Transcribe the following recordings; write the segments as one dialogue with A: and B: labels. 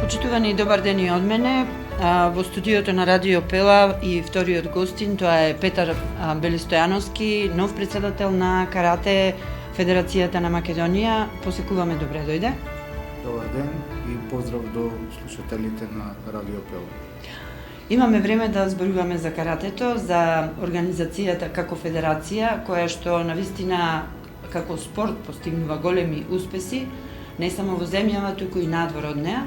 A: Почитувани, добар ден и од мене. Во студиото на Радио Пела и вториот гостин, тоа е Петар Белистојановски, нов председател на Карате Федерацијата на Македонија. Посекуваме, добре дојде.
B: Добар ден и поздрав до слушателите на Радио Пела.
A: Имаме време да зборуваме за каратето, за организацијата како федерација, која што навистина како спорт постигнува големи успеси, не само во земјава, туку и надвор од неа.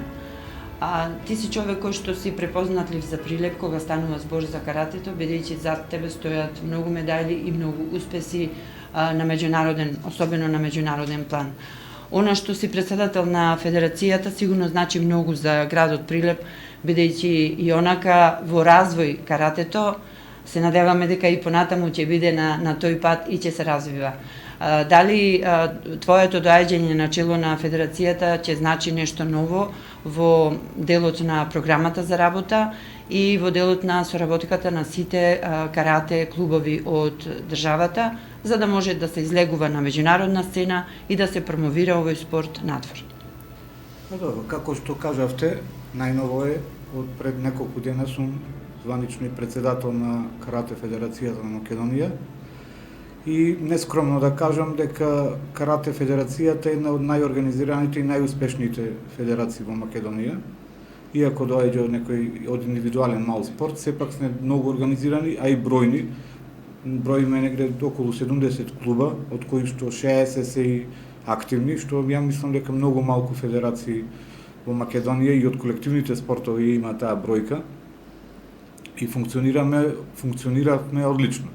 A: Ти си човек кој што си препознатлив за прилеп кога станува збор за каратето, бидејќи зад тебе стојат многу медали и многу успеси на меѓународен, особено на меѓународен план. Она што си председател на федерацијата сигурно значи многу за градот Прилеп, бидејќи и онака во развој каратето се надеваме дека и понатаму ќе биде на тој пат и ќе се развива. Дали твоето доаѓање на чело на федерацијата ќе значи нешто ново во делот на програмата за работа и во делот на соработката на сите карате клубови од државата, за да може да се излегува на меѓународна сцена и да се промовира овој спорт надвор?
B: Добро, како што кажавте, најново е, од пред неколку дена сум званично и председател на Карате Федерацијата на Македонија. И нескромно да кажам дека Карате Федерацијата е една од најорганизираните и најуспешните федерации во Македонија. Иако доаѓа од некој од индивидуален мал спорт, сепак сме многу организирани, а и бројни. Броиме негде околу 70 клуба, од кои што 60 се и активни, што ја мислам дека многу малку федерации во Македонија и од колективните спортови има таа бројка. И функциониравме одлично.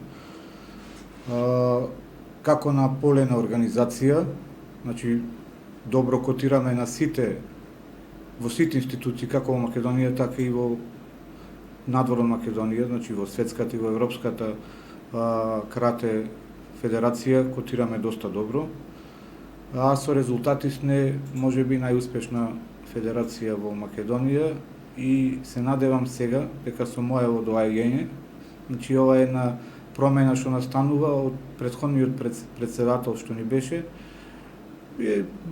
B: Како на поле на организација, значи добро котираме на во сите институции, како во Македонија, така и во надвор од Македонија, значи во светската и во европската карате федерација котираме доста добро. А со резултати сме можеби најуспешна федерација во Македонија и се надевам сега дека со моево доаѓање, значи ова е една промена што настанува од претходниот председател што ни беше,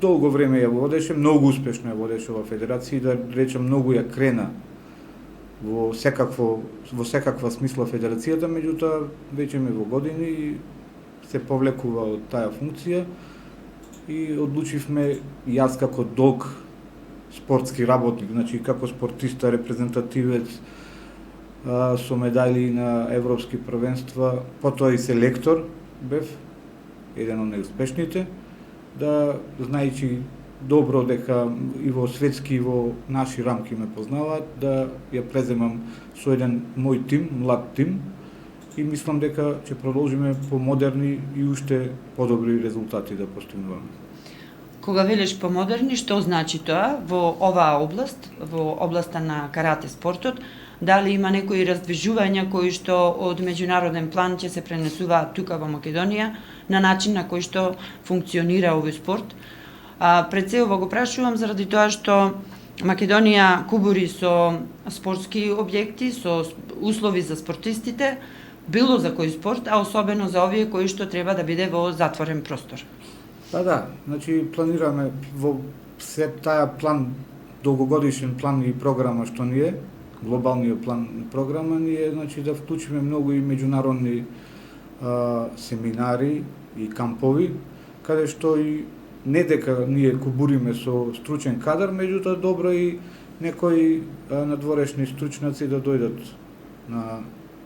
B: долго време ја водеше, многу успешно ја водеше ова федерација, да речем многу ја крена во секаква смисла федерацијата, меѓутоа веќе ме во години и се повлекува од таа функција и одлучивме јас како долг спортски работник, значи како спортиста, репрезентативец, со медали на европски првенства, потоа и селектор бев, еден од најуспешните, да знајќи добро дека и во светски и во наши рамки ме познаваат, да ја преземам со еден мој тим, млад тим, и мислам дека ќе продолжиме по модерни и уште подобри резултати да постигнуваме.
A: Кога велиш помодерни, што значи тоа во оваа област, во областа на карате спортот? Дали има некои раздвижувања кои што од меѓународен план ќе се пренесуваат тука во Македонија на начин на кој што функционира овој спорт? Пред се го прашувам заради тоа што Македонија кубури со спортски објекти, со услови за спортистите, било за кој спорт, а особено за овие кои што треба да биде во затворен простор.
B: Да, значи планираме во се таа план, долгогодишен план и програма што ни е, глобалниот план и програма ни е, значи да вклучиме многу и меѓународни семинари и кампови, каде што и не дека ние кубуриме со стручен кадар, меѓутоа добро и некои надворешни стручнаци да дојдат на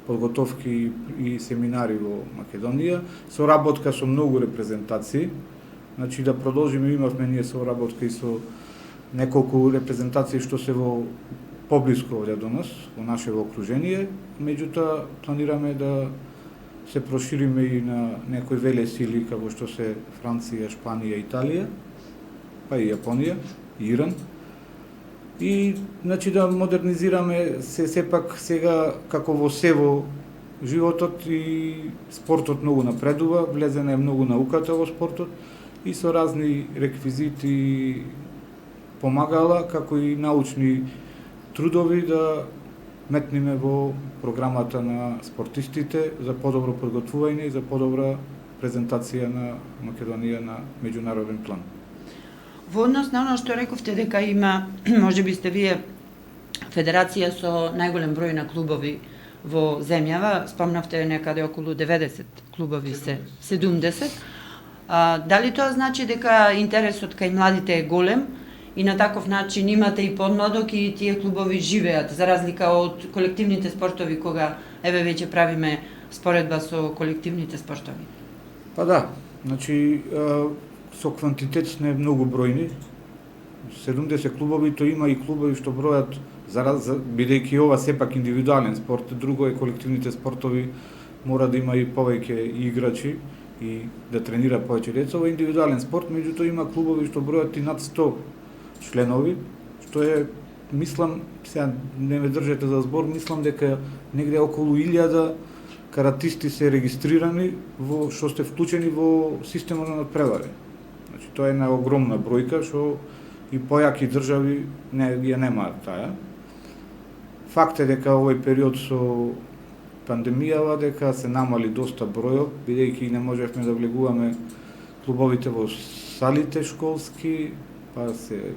B: подготовки и семинари во Македонија, соработка со многу репрезентации, значи да продолжиме, имавме ние соработка и со неколку репрезентации што се во поблиско овде до нас, во нашето окружение, меѓутоа планираме да се прошириме и на некои велесили како што се Франција, Шпанија, Италија, па и Јапонија, и Иран. И значи да модернизираме се сепак сега како во сево животот и спортот многу напредува, влезена е многу науката во спортот и со разни реквизити помагала, како и научни трудови да метниме во програмата на спортистите за подобро подготвување и за подобра презентација на Македонија на меѓународен план.
A: Во однос на оно што рековте дека има, можеби сте вие федерација со најголем број на клубови во земјава, спомнавте некаде околу 90 клубови се 70. Дали тоа значи дека интересот кај младите е голем и на таков начин имате и подмладок и тие клубови живеат, за разлика од колективните спортови, кога еве веќе правиме споредба со колективните спортови?
B: Па да, значи со квантитет сме многу бројни. 70 клубови, то има и клубови што бројат бидејќи ова сепак индивидуален спорт, друго е колективните спортови мора да има и повеќе играчи и да тренира повеќе деца. Ова е индивидуален спорт, меѓутоа има клубови што бројат и над 100 членови, што е, мислам, сега не ме држете за збор, мислам дека негде околу 1000 каратисти се регистрирани што сте вклучени во системот на надпревари. Значи тоа е една огромна бројка што и појаки држави ја немаат таа. Факт е дека овој период со пандемијава дека се намали доста бројот, бидејќи не можевме да влегуваме клубовите во салите школски, па се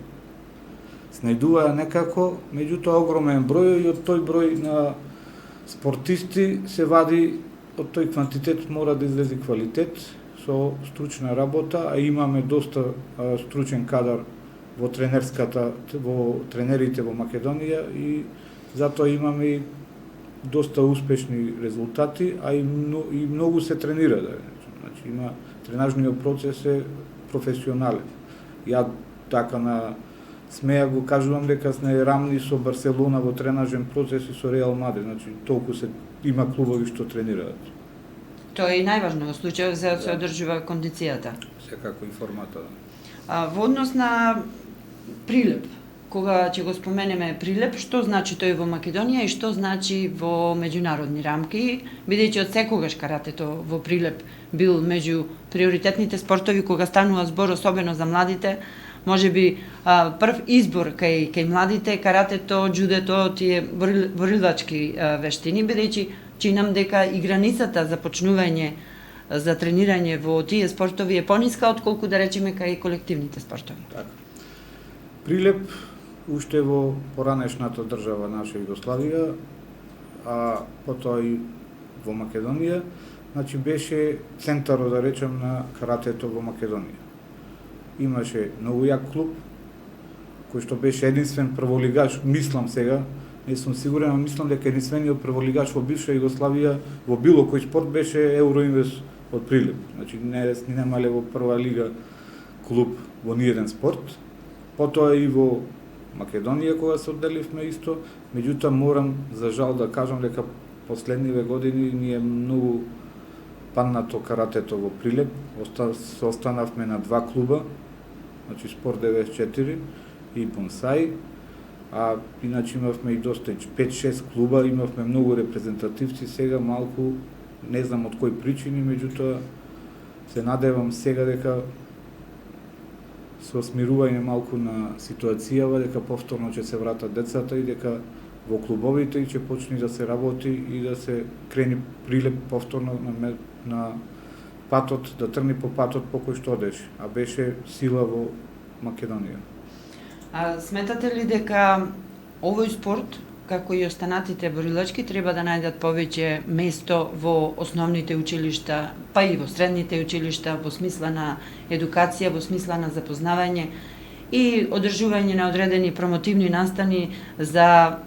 B: снајдуваа некако, меѓутоа огромен број и од тој број на спортисти се вади, од тој квантитет мора да излезе квалитет со стручна работа, а имаме доста стручен кадар во тренерите во Македонија и затоа имаме и доста успешни резултати, а и многу се тренира. Значи има тренажниот процес е професионален. Ја така на смеја го кажувам дека сме рамни со Барселона во тренажен процес и со Реал Мадрид, значи толку има клубови што тренираат.
A: Тоа е и најважно во случајот за да се одржува кондицијата.
B: Секако и формата.
A: Во однос на Прилеп, кога ќе го споменеме Прилеп, што значи тој во Македонија и што значи во меѓународни рамки, бидејќи од секогаш каратето во Прилеп бил меѓу приоритетните спортови кога станува збор особено за младите, можеби прв избор кај младите каратето, џудето, тие боривачки вештини, бидејќи чинам дека и границата за почнување за тренирање во тие спортови е пониска отколку да речеме кај колективните спортови.
B: Така. Прилеп уште во поранешната држава наша Југославија, а потоа и во Македонија, значи беше центарот, да речем, на каратето во Македонија. Имаше многу јак клуб, кој што беше единствен прволигаш, мислам сега, не сум сигурен, но мислам дека единствениот прволигаш во бивша Југославија во било кој спорт беше Евроинвест од Прилеп. Значи немале во прва лига клуб во ниеден спорт. Потоа и во Македонија кога се одделивме исто, меѓутоа морам за жал да кажам дека последниве години ни е многу паднато каратето во Прилеп. Останавме на 2 клуба, значи Спорт 94 и Бонсај, а иначе имавме и доста 5-6 клуба, имавме многу репрезентативци, сега малку не знам од кои причини, меѓутоа се надевам сега дека со смирување малку на ситуацијава, дека повторно ќе се вратат децата и дека во клубовите и ќе почне да се работи и да се крени Прилеп повторно на патот, да трни по патот по кој што одеше, а беше сила во Македонија.
A: А сметате ли дека овој спорт, како и останатите борилачки, треба да најдат повеќе место во основните училишта, па и во средните училишта, во смисла на едукација, во смисла на запознавање и одржување на одредени промотивни настани за,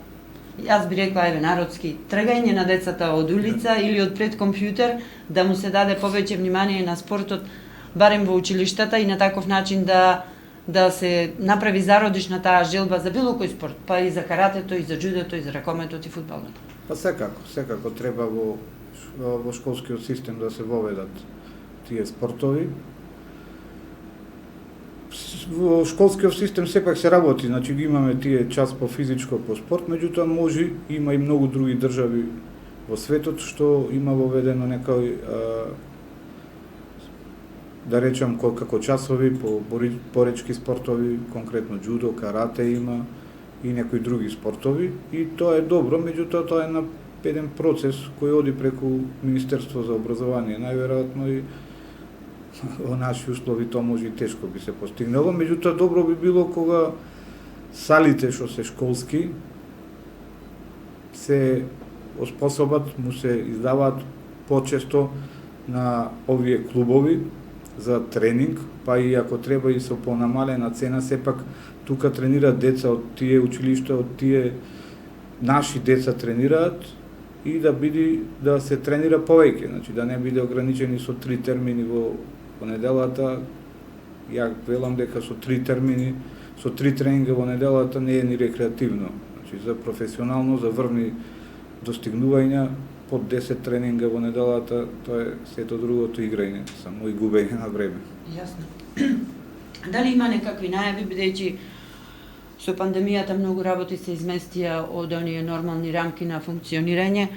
A: јас би рекла, народски, тргање на децата од улица или од пред компјутер, да му се даде повеќе внимание на спортот, барем во училиштата и на таков начин да се направи зародиш на таа желба за било кој спорт, па и за каратето, и за џудото, и за ракометот и фудбалот.
B: Па секако треба во школскиот систем да се воведат тие спортови. Во школскиот систем сепак се работи, значи ги имаме тие час по физичко, по спорт, меѓутоа може има и многу други држави во светот што има воведено некој да речам како часови по поречки спортови, конкретно џудо, карате има и некои други спортови и тоа е добро, меѓутоа тоа е еден процес кој оди преку Министерство за образование, најверојатно и во наши услови тоа може и тешко би се постигнало, меѓутоа добро би било кога салите што се школски се оспособат, му се издаваат почесто на овие клубови за тренинг, па и ако треба и со понамалена цена, сепак тука тренираат деца од тие училишта, од тие наши деца тренираат и да се тренира повеќе, значи да не биде ограничени со 3 термини во неделата. Ја велам дека со 3 термини, со 3 тренинга во неделата не е ни рекреативно. Значи за професионално, за врвни достигнувања, под 10 тренинга во неделата, тоа е сето другото играње, само и губење на време.
A: Јасно. Дали има некакви најави, бидејќи со пандемијата многу работи се изместија од оние нормални рамки на функционирање?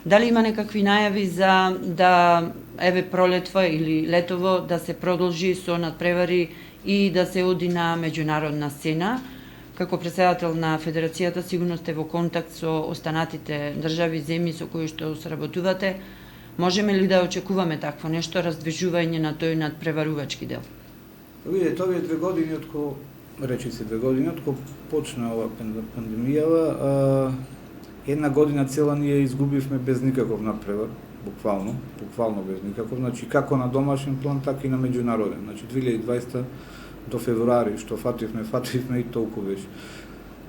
A: Дали има некакви најави за да еве пролетва или летово да се продолжи со надпревари и да се оди на меѓународна сцена? Како претседател на Федерацијата сигурно сте во контакт со останатите држави, земји со кои што сработувате. Можеме ли да очекуваме такво нешто, раздвижување на тој надпреварувачки дел?
B: Видете, овие 2 години откако речи се 2 години откако почна ова пандемијава, една година цела ние изгубивме без никаков надпревар, буквално без никаков, значи како на домашен план, така и на меѓународен. Значи 2020 до февруари што фативме и толку беше.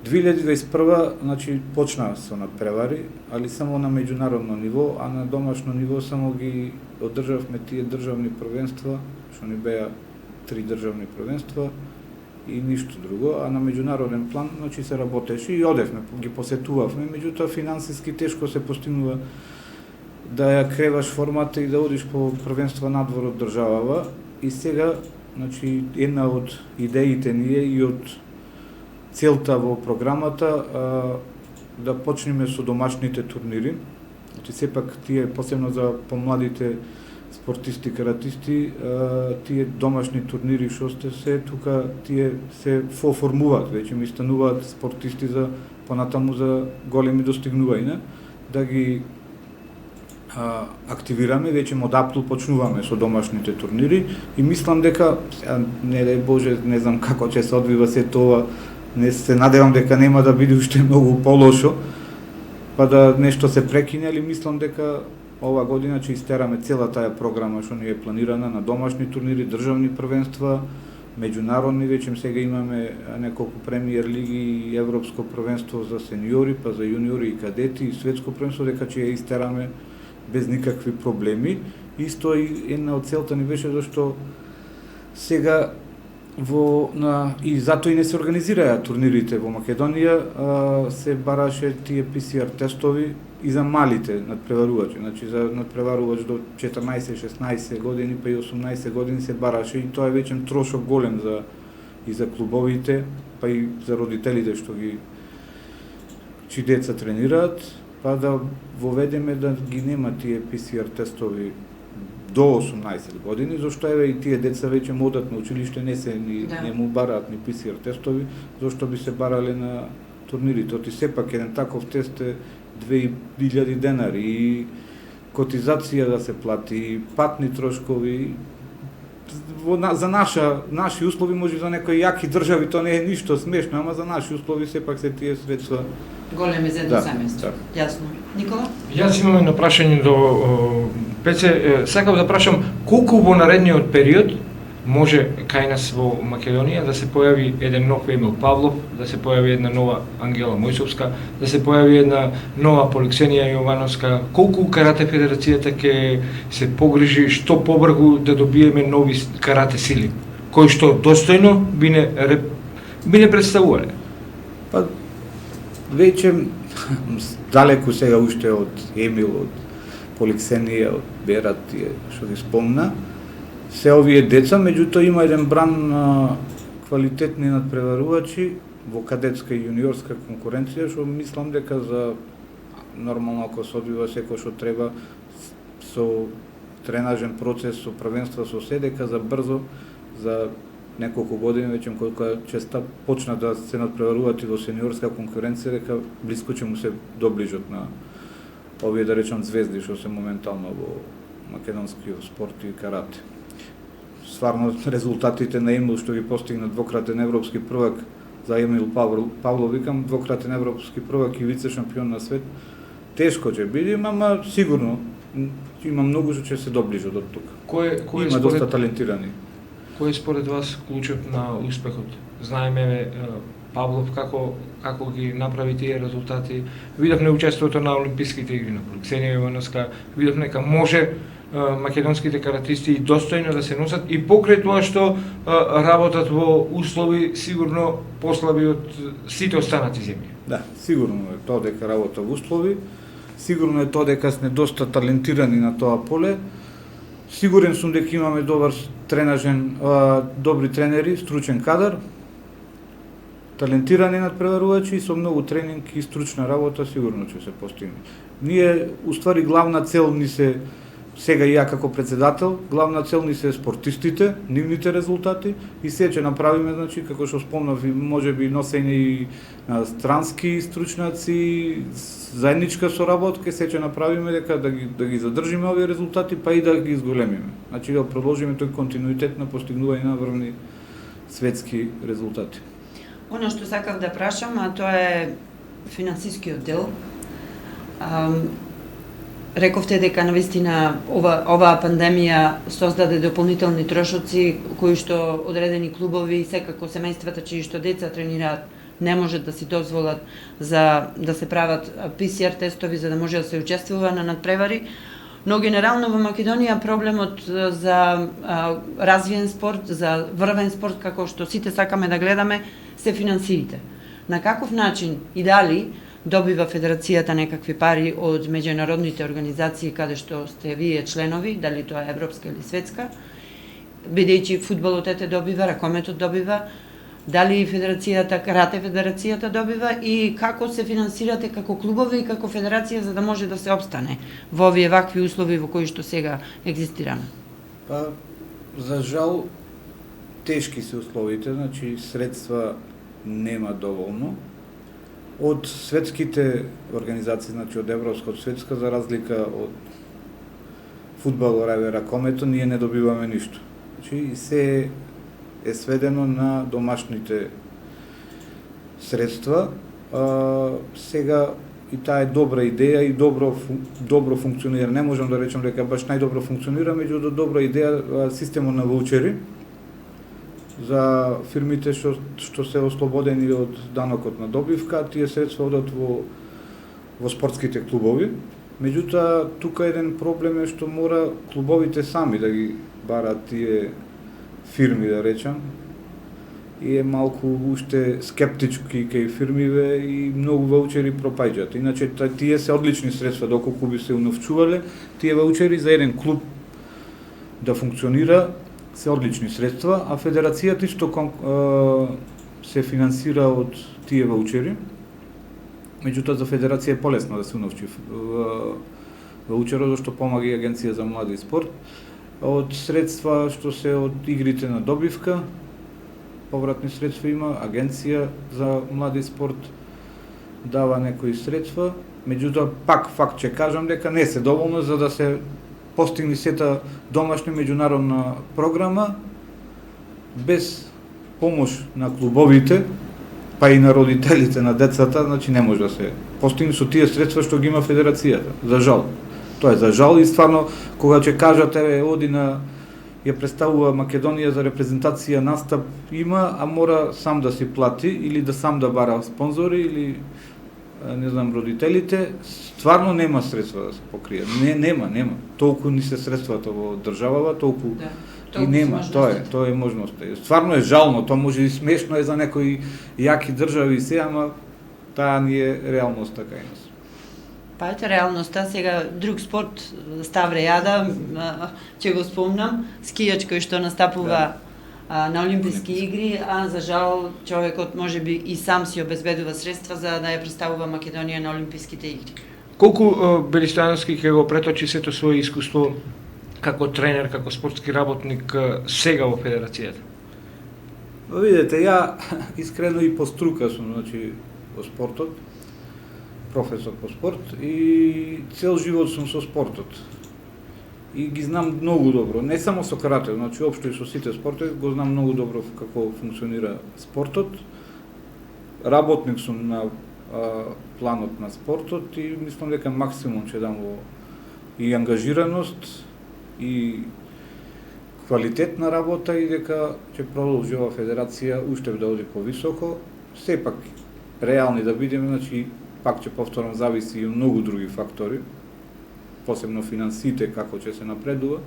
B: 2021 значи почна со надпревари, али само на меѓународно ниво, а на домашно ниво само ги одржавме тие државни првенства, што ни беа 3 државни првенства и ништо друго, а на меѓународен план значи се работеше и одевме, ги посетувавме, меѓутоа финансиски тешко се постигнува да ја креваш формата и да одиш по првенства надвор од државава. И сега, значи, една од идеите ни е и од целта во програмата да почнеме со домашните турнири. Значи, сепак тие, посебно за помладите спортисти, каратисти, тие домашни турнири што се тука, тие се оформуваат, веќе ми стануваат спортисти за понатаму за големи достигнувања, да ги активираме, веќе од април почнуваме со домашните турнири и мислам дека, не дај Боже, не знам како ќе се одвива се тоа, не се надевам дека нема да биде уште многу полошо, па да нешто се прекине, али мислам дека ова година ќе истераме цела таа програма што ни е планирана на домашни турнири, државни првенства, меѓународни, веќе сега имаме неколку премиер лиги и европско првенство за сениори, па за јуниори и кадети и светско првенство, дека ќе ја истераме без никакви проблеми. Исто и една од целта ни беше зашто сега и затоа и не се организираа турнирите во Македонија, се бараше тие PCR тестови и за малите надпреварувачи, значи за надпреварувач до 14-16 години, па и 18 години се бараше и тоа е веќе трошок голем и за клубовите, па и за родителите што чии деца тренираат, па да воведеме да ги нема тие PCR тестови до 18 години, зашто еве и тие деца веќе одат на училиште, не му бараат ни PCR тестови, зашто би се барале на турнирите. Оти сепак еден таков тест е 2000 денари и котизација да се плати, и патни трошкови. За наши услови, може за некои јаки држави тоа не е ништо смешно, ама за наши услови сепак се тие средства
A: големи за едно семејство. Јасно. Никола?
C: Јас имам едно прашање до Пеце. Сакам да прашам колку во наредниот период може кај нас во Македонија да се појави еден нов Емил Павлов, да се појави една нова Ангела Мојсовска, да се појави една нова Поликсенија Јовановска, колку карате федерацијата ќе се погрижи што побрзо да добиеме нови карате сили, кои што достојно би не представувале?
B: Па веќе далеку сега уште од Емил, од Поликсенија, од Берат, тие што ги спомна, се овие деца, меѓутоа има еден бран квалитетни надпреварувачи во кадетска и јуниорска конкуренција, што мислам дека за нормално ако се одвива секој што треба со тренажен процес, со првенства, со се, дека за брзо, за неколку години веќе кога ќе почна да се надпреваруваат и во сениорска конкуренција, дека блиско ќе му се доближат на овие, да речам, звезди што се моментално во македонскиот спорт и карате. стварно резултатите на Емил што ги постигна двократен европски првак за Емил Павлов, викам двократен европски првак и вице шампион на свет. Тешко ќе биде, ама сигурно има многу што ќе се доближат од тука.
C: Кој
B: има доста талентирани.
C: Кој е според вас клучот на успехот? Знаеме Павлов како ги направи тие резултати. Видовме учеството на Олимписките игри на Ксенија Ивановска, видовме дека може македонските каратисти достојно да се носат и покрај тоа што работат во услови сигурно послаби од сите останати земји.
B: Да, сигурно е тоа дека работа во услови, сигурно е тоа дека сме доста талентирани на тоа поле. Сигурен сум дека имаме добар тренажен, добри тренери, стручен кадар, талентирани надпреварувачи и со многу тренинг и стручна работа сигурно ќе се постигне. Ние, уствари, главна цел ни се, сега и ја како председател, главна цел ни се спортистите, нивните резултати и се ќе направиме, значи, како што спомнав, може би носење и на странски стручнаци, заедничка соработка, се ќе направиме дека да ги задржиме овие резултати, па и да ги изголемиме. Значи да продолжиме тој континуитет на постигнување на врвни светски резултати.
A: Оно што сакав да прашам, а тоа е финансискиот дел. Рековте дека навистина оваа пандемија создаде дополнителни трошоци кои што одредени клубови, секако семејствата чии што деца тренираат, не можат да си дозволат за да се прават PCR тестови за да може да се учествува на надпревари. Но генерално во Македонија проблемот за развиен спорт, за врвен спорт како што сите сакаме да гледаме, се финансиите. На каков начин и дали добива Федерацијата некакви пари од меѓународните организации каде што сте вие членови, дали тоа е европска или светска, бидејќи фудбалот добива, ракометот добива, дали Федерацијата, карате Федерацијата добива и како се финансирате како клубови и како федерација за да може да се опстане во овие вакви услови во кои што сега екзистираме?
B: Па, за жал, тешки се условите, значи средства нема доволно. Од светските организации, значи од европска, од светска, за разлика од фудбал, ракомето, ние не добиваме ништо. Значи, се е сведено на домашните средства. Сега и таа е добра идеја и добро функционира. Не можам да речам дека баш најдобро функционира, меѓутоа добра идеја системот на ваучери за фирмите што се ослободени од данокот на добивка, тие средства одат во спортските клубови. Меѓутоа, тука еден проблем е што мора клубовите сами да ги барат тие фирми, да речам, и е малку уште скептички кај фирмиве и многу ваучери пропаѓаат. Иначе тие се одлични средства доколку би се уновчувале, тие ваучери за еден клуб да функционира се одлични средства, а федерацијата исто се финансира од тие ваучери. Меѓутоа за федерација е полесно да се уновчи ваучерот, зашто помага и Агенција за млади и спорт. Од средства што се од игрите на добивка, повратни средства има, Агенција за млади и спорт дава некои средства, меѓутоа пак факт ќе кажам дека не се доволно за да се постигне сета домашна меѓународна програма без помош на клубовите, па и на родителите на децата, значи не може да се постигне со тие средства што ги има федерацијата. За жал. Тоа е за жал и стварно кога ќе кажат оди на ја представува Македонија за репрезентација настап има, а мора сам да си плати или да сам да бара спонзори или не знам родителите, стварно нема средства да се покријат. Нема. Толку ни се средствата во државава, толку и нема, тоа е можноста. Стварно е жално, тоа може и смешно е за некои јаки држави се, ама таа ни е реалноста кај нас.
A: Па ете реалноста, сега друг спорт, Ставре Јада, ќе го спомнам, скијач кој што настапува на Олимписки игри, а за жал човекот може би и сам си обезбедува средства за да ја представува Македонија на Олимписките игри.
C: Колку Бели Стојановски ќе го преточи сето своје искуство како тренер, како спортски работник сега во федерацијата?
B: Видете, ја искрено и по струка сум, значи, во спортот, професор по спорт и цел живот сум со спортот. и ги знам многу добро, не само со карате, значи општо и со сите спортови, го знам многу добро како функционира спортот. Работник сум на планот на спортот и мислам дека максимум ќе дам во и ангажираност и квалитетна работа и дека ќе продолжи ова федерација уште да оди повисоко. Сепак реални да бидеме, значи пак ќе повторам, зависи и од многу други фактори, посебно финансите како ќе се напредува.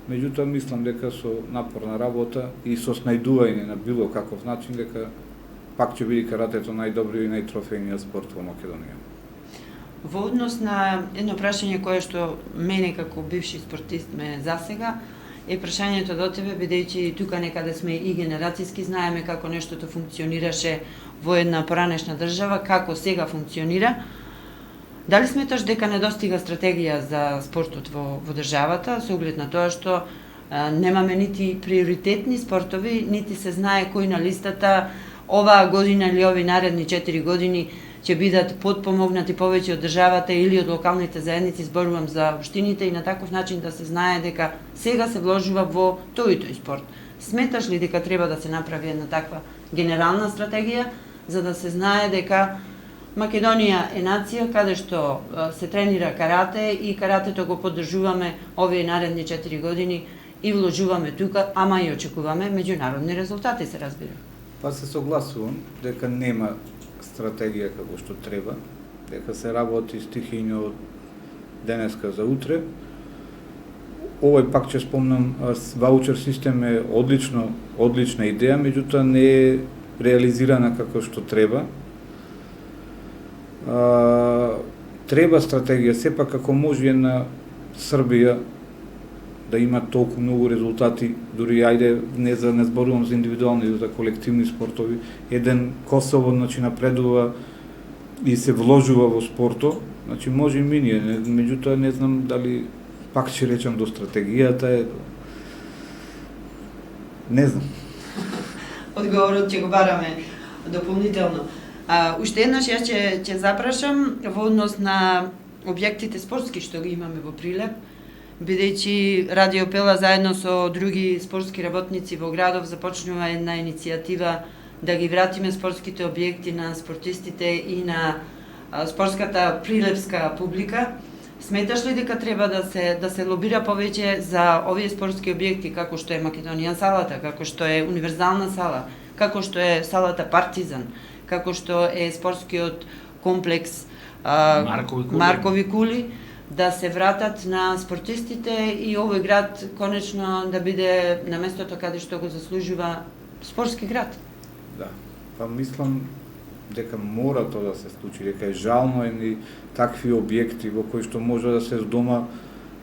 B: Меѓутоа мислам дека со напорна работа и со снајдување на било каков начин дека пак ќе биде каратето најдобриот и најтрофејниот спорт во Македонија.
A: Во однос на едно прашање кое што мене како бивши спортист ме засега, е прашањето до тебе, бидејќи тука некаде сме и генерацијски, знаеме како нештото функционираше во една поранешна држава, како сега функционира. Дали сметаш дека недостига стратегија за спортот во државата, со оглед на тоа што немаме нити приоритетни спортови, нити се знае кој на листата оваа година или овие наредни 4 години ќе бидат подпомогнати повеќе од државата или од локалните заедници, зборувам за општините, и на таков начин да се знае дека сега се вложува во тој и тој спорт. Сметаш ли дека треба да се направи една таква генерална стратегија за да се знае дека Македонија е нација каде што се тренира карате и каратето го поддржуваме овие наредни 4 години и вложуваме тука, ама и очекуваме меѓународни резултати, се разбира?
B: Па се согласувам дека нема стратегија како што треба, дека се работи стихијно од денеска за утре. Овој пак ќе спомнам, ваучер систем е одлична идеја, меѓутоа не е реализирана како што треба. Треба стратегија, сепак како може една Србија да има толку многу резултати, дури ајде не зборувам за индивидуални, за колективни спортови, еден Косово значи напредува и се вложува во спорто, значи може и миние, меѓутоа не знам дали пак ќе речам до стратегијата е, не знам.
A: Одговорот ќе го бараме дополнително. Уште еднаш јас ќе запрашам во однос на објектите спортски што ги имаме во Прилеп, бидејќи Радио Пела заедно со други спортски работници во градов започнува една иницијатива да ги вратиме спортските објекти на спортистите и на спортската прилепска публика. Сметаш ли дека треба да се лобира повеќе за овие спортски објекти како што е Македонија салата, како што е универзална сала, како што е салата Партизан, како што е спортскиот комплекс Маркови кули, да се вратат на спортистите и овој град конечно да биде на местото каде што го заслужува спортски град?
B: Да, па мислам дека мора тоа да се случи, дека е жално и такви објекти во кои што може да се здома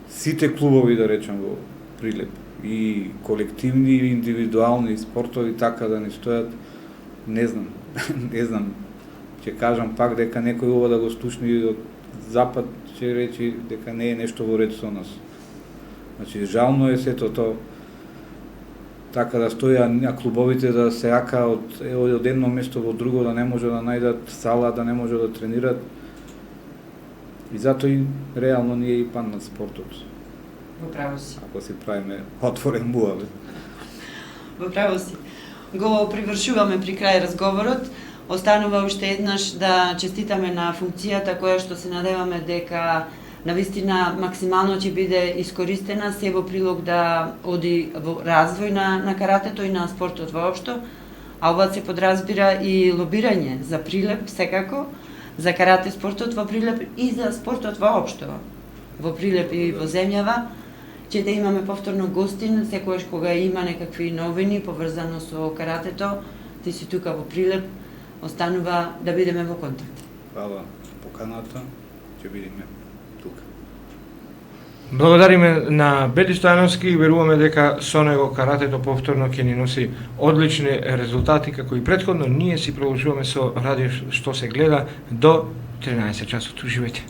B: сите клубови, да речем, во Прилеп, и колективни и индивидуални спортови така да ни стојат, не знам, не знам, ќе кажам пак дека некој ова да го слушни од запад ќе речи дека не е нешто во ред со нас. Значи, жално е сето тоа така да стоја на клубовите да се ака од едно место во друго, да не може да најдат сала, да не може да тренират. И затоа и реално ние и паднат спортот.
A: Во право си.
B: Ако си правиме отворен муавет.
A: Во право си. Го привршуваме при крај разговорот. Останува уште еднаш да честитаме на функцијата која што се надеваме дека навистина максимално ќе биде искористена, се во прилог да оди во развој на каратето и на спортот воопшто, а ова се подразбира и лобирање за Прилеп секако, за карате спортот во Прилеп и за спортот воопшто во Прилеп и во земјава. Ќе да имаме повторно гостин, секогаш кога има некакви новини поврзано со каратето, ти си тука во Прилеп, останува да бидеме во контакт.
B: Фала поканата, ќе бидеме тука.
C: Благодариме на Бели Стојановски и веруваме дека со него каратето повторно ќе ни носи одлични резултати, како и претходно. Ние си продолжуваме со радио што се гледа до 13 часот. Уживајте.